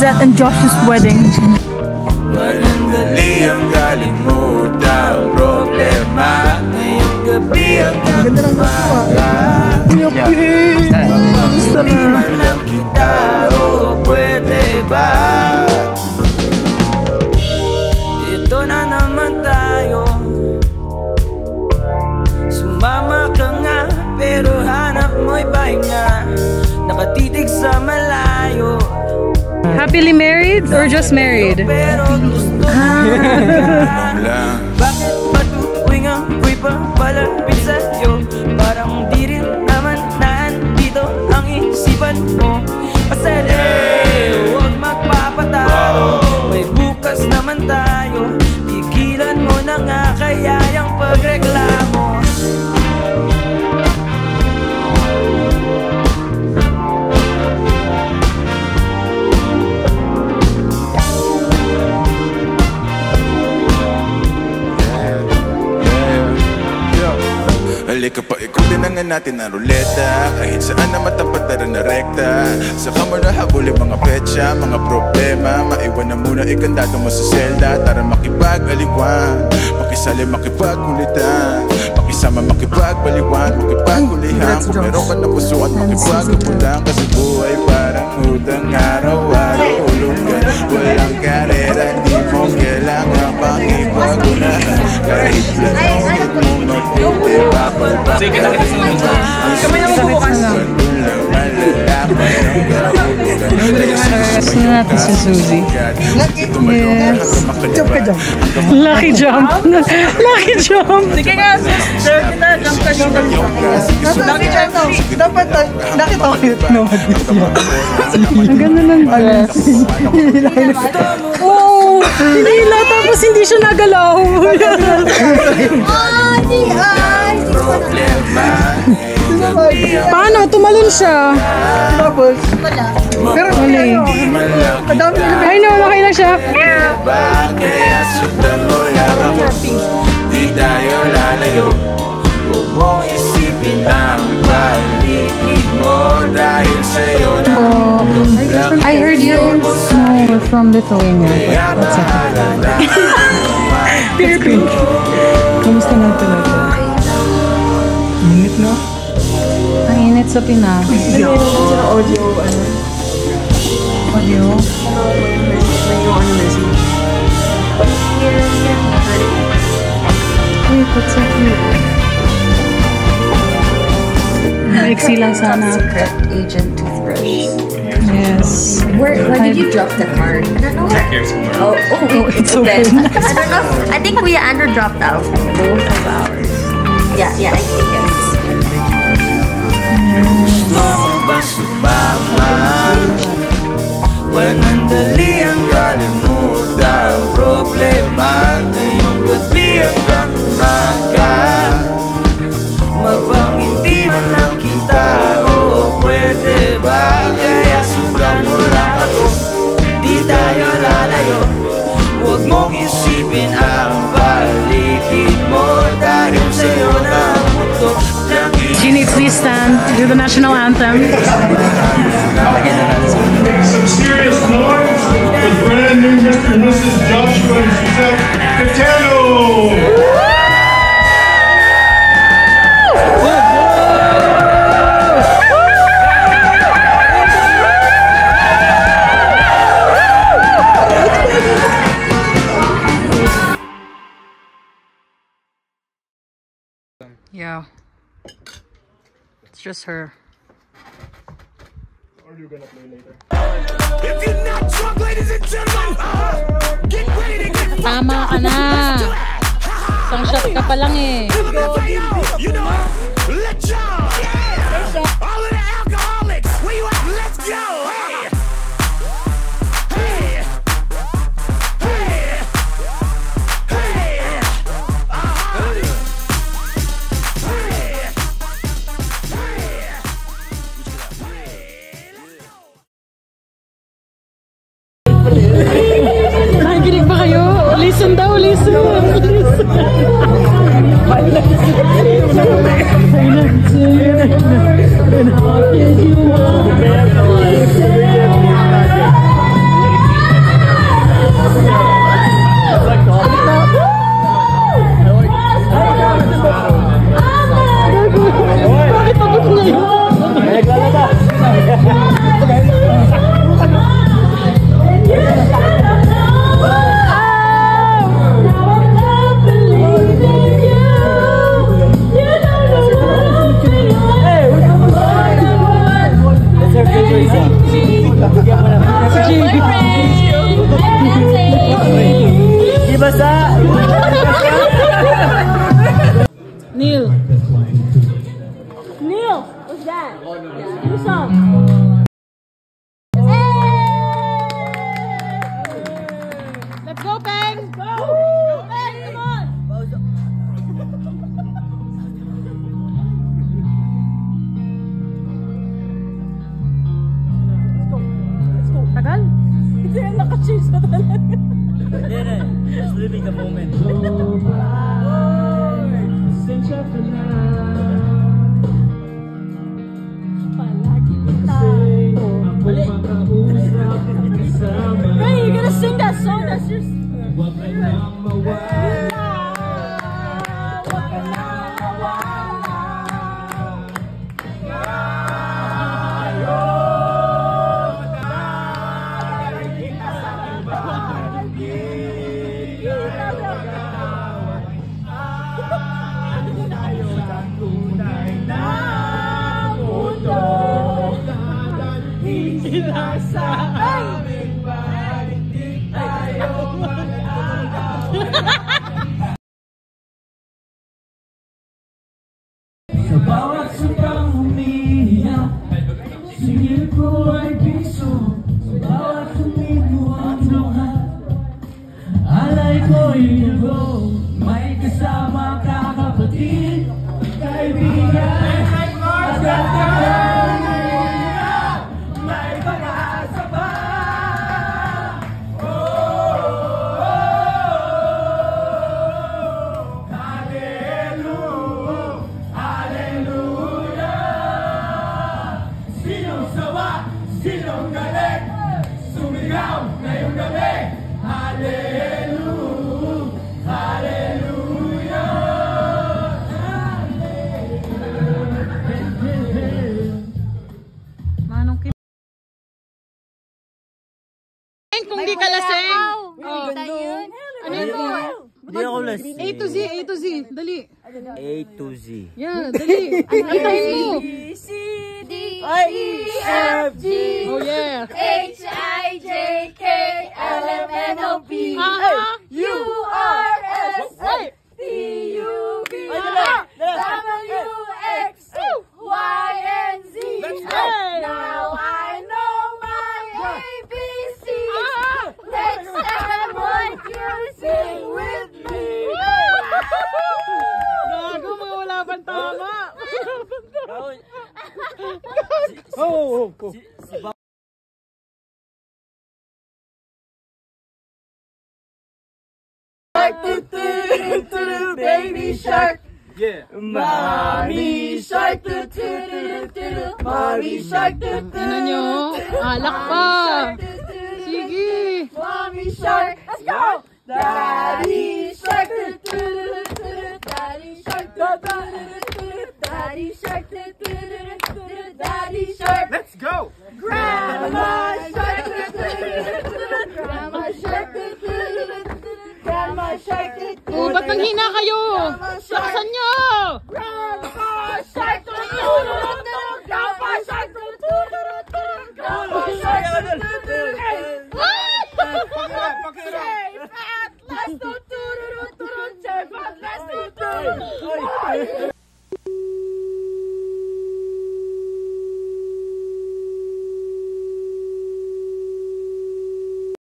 Lizette and Josh's wedding. Dali ang kalimutan problema. Ngayong gabi ang nagmaga. Hindi man lang kita o pwede ba? Ito na naman tayo. Sumama ka nga pero hanap mo'y pahinga. Nakatitig sa malayo. Happily married or just married? Bakit patuwing ako'y papalapit sa'yo? Parang di rin naman nandito ang isipan mo. Pasali, huwag magpapatalo. May bukas naman tayo. Tigilan mo na nga kaya yung pagreklamo. Halika pa, ikutin na nga natin ang ruleta. Kahit saan na matapat na rin na rekta. Saka mo na habulin mga petsa, mga problema. Maiwan na muna ikandado mo sa selda. Tara makipag-aliwan, makisali makipag-kulitan. Makisama makipag-baliwan, makipag-kulihan. Kung meron ka na puso at makipag-kapulang. Kasi buhay parang utang araw-araw hulugan. Walang karera, di mo kailangan makipag-unahan. Kahit lalangin mo magpipapal. Sige, nakita sa mga Kamay na mo bukas. Sino natin si Suzy? Yes. Jump ka jump. Lucky jump. Lucky jump. Sige nga. Kita, jump ka jump. Lucky jump. Dapat nakita ko yun. Ang ganda ng dress. Oh, hinila tapos hindi siya nagalaw. Paano? Tumalon siya. Pero mali. I know, okay na siya. Kaya sundan mo lang ako. Di tayo lalayo. Huwag mong isipin ang paligid mo. Dahil sa'yo na I heard you were from Lithuania. What's that? Philippines. Kamusta natin ito? Init na? Ang init sa Pinas. Audio, ano? Audio? Wait, that's so cute. Maiksi lang sana. Secret agent toothbrush. Yes. Where did you drop the card? I don't know. Back here somewhere. Oh, It's open. I don't know. I think Kuya Andrew dropped out both of ours. Yeah, I think yes. Wanandali ang kalimutan problema. Ngayong gabi ang kamaga. Mabang hindi man lang kita o pwede ba? Kaya sundan mo lang ako. Di tayo lalayo. Huwag mong isipin ang paligid mo. Dahil sa'yo na ang mundo. Jeannie, please stand. Do the national anthem. Make some serious noise for brand new Mr. and Mrs. Joshua and Suzette Catano. Yeah. It's just her. Or are you gonna play later? If you're not drunk, ladies and gentlemen, get ready to get Tama ka na. Isang shot ka pa lang eh. You know, let's go. All of the alcoholics, where you at? Let's go. Hey. Hey. Hey. Hey. Nakikinig ba kayo? Listen daw, listen. basa! Neil. Neil, what's that? Do some. Let's go, Peng! Go! Peng, come on! Let's go. Tagal? Hindi yan naka-cheese na talaga. Just living the moment. Palagi kita. Hey, you gotta sing that song. That's just... Sa bawat sukang umiiyak, singil ko ay piso. Sa bawat sumipo ang luha, alay ko'y lugo. May kasama ka kapatid, kaibigan at katahan. May pag-asa pa. Sinong galing? Sumigaw ngayong gabi. Hallelujah, hallelujah. Manong Kim. Kung di ka lasing. Oh. Ano yun? Hindi ako lasing. A to Z, A to Z. Dali. A to Z. Yeah, dali. Antayin mo. C, D, E, F, G, Oh yeah. H, I, J, K, L, M, N, O, P, U, R, S, T, U, V, W, X, Y, and Z. Now I know my ABC. Next time would you sing with me? Gago, mga wala bang tama? Baby shark. Yeah. Mommy shark. Mommy shark. Ano nyo? Alak pa. Sige. Mommy shark. Let's go. Daddy shark. Daddy shark. Daddy shark. Daddy shark. Let's go. Grandma shark. Grandma shark. Grandma shark. Oh, ba't nanghina kayo? Saksan nyo! Grandpa shark. Grandpa shark. Grandpa shark. Let's go.